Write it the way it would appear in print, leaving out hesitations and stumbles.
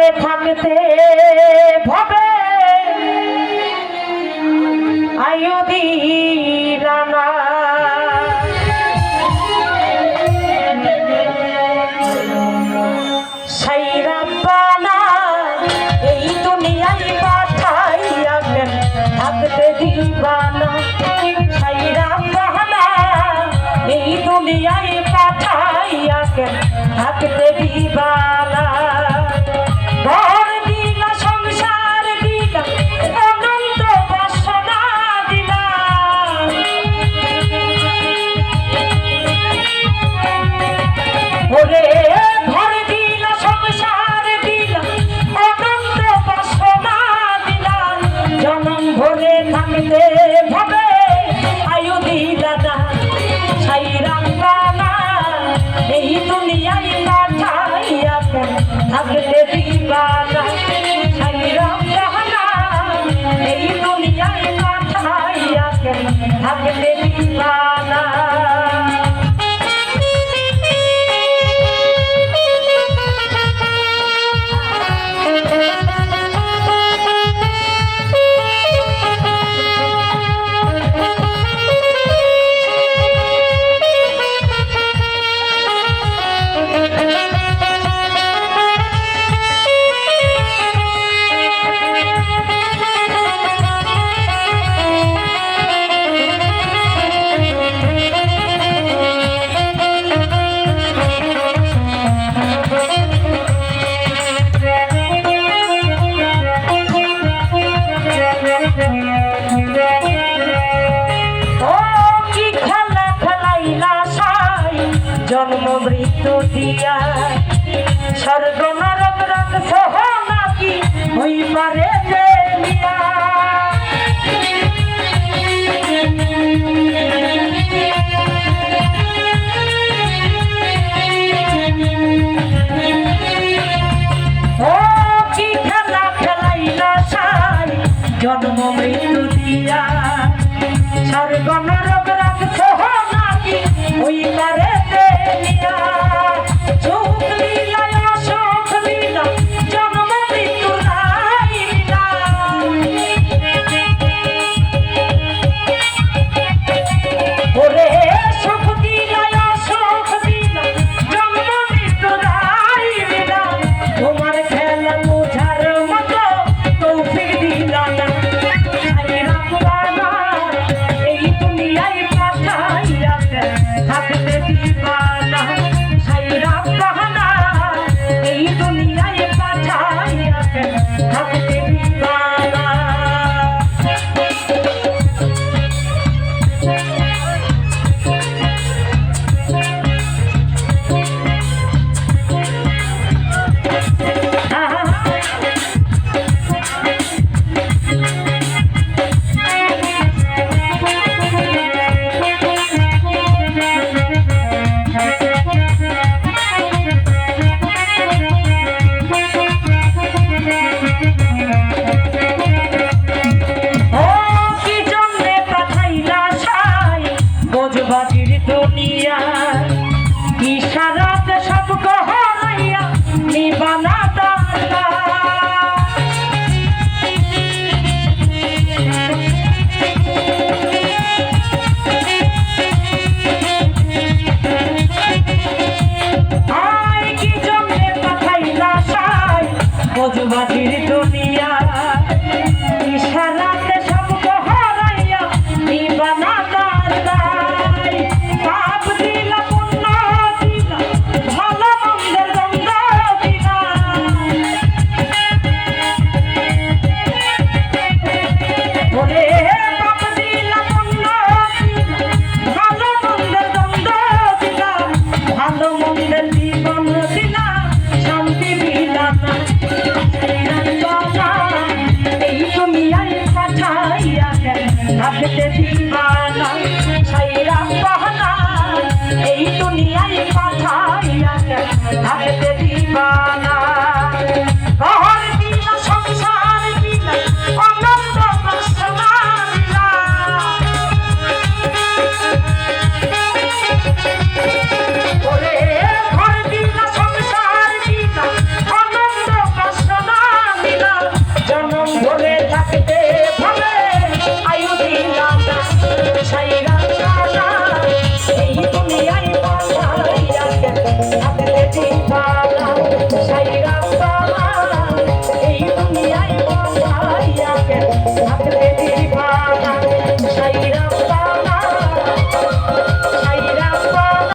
ভরে থাকতে ভাবে আয়ুদি রানা সাইরা পানা এই দুনিয়ায় পাঠাইয়া কেন থাকতে দিবানা সাইরা পানা এই দুনিয়ায় পাঠাইয়া কেন থাকতে দিবানা ঘর দিলা সংসার দিলা অনন্ত বাসনা দিলা ওরে ঘর দিলা সংসার দিলা অনন্ত বাসনা দিলা জনম ভরে থাকতে ভাবে আয়ু দিলা না সাইরা পানা এই দুনিয়ায় পাঠাইয়া কেন থাকতে দিবানা সাইরা পানা এই দুনিয়ায় পাঠাইয়া কেন থাকতে দিবানা জন্ম মৃত্যু দিয়া স্বর্গ নরক রক সহ নাকি হই পারে যে মিয়া ও কি খেলা খেলাইলা সাই জন্ম মৃত্যু দিয়া স্বর্গ নরক রক সহ নাকি হই পারে বাজির দুনিয়া ইশারাতে সব গহরাইয়া নিবানা দাতা আয় কি জন্যে পাঠাইলা সাই বাজির দুনিয়া ইশারাতে সব গহরাইয়া নিবানা দাতা থাকতে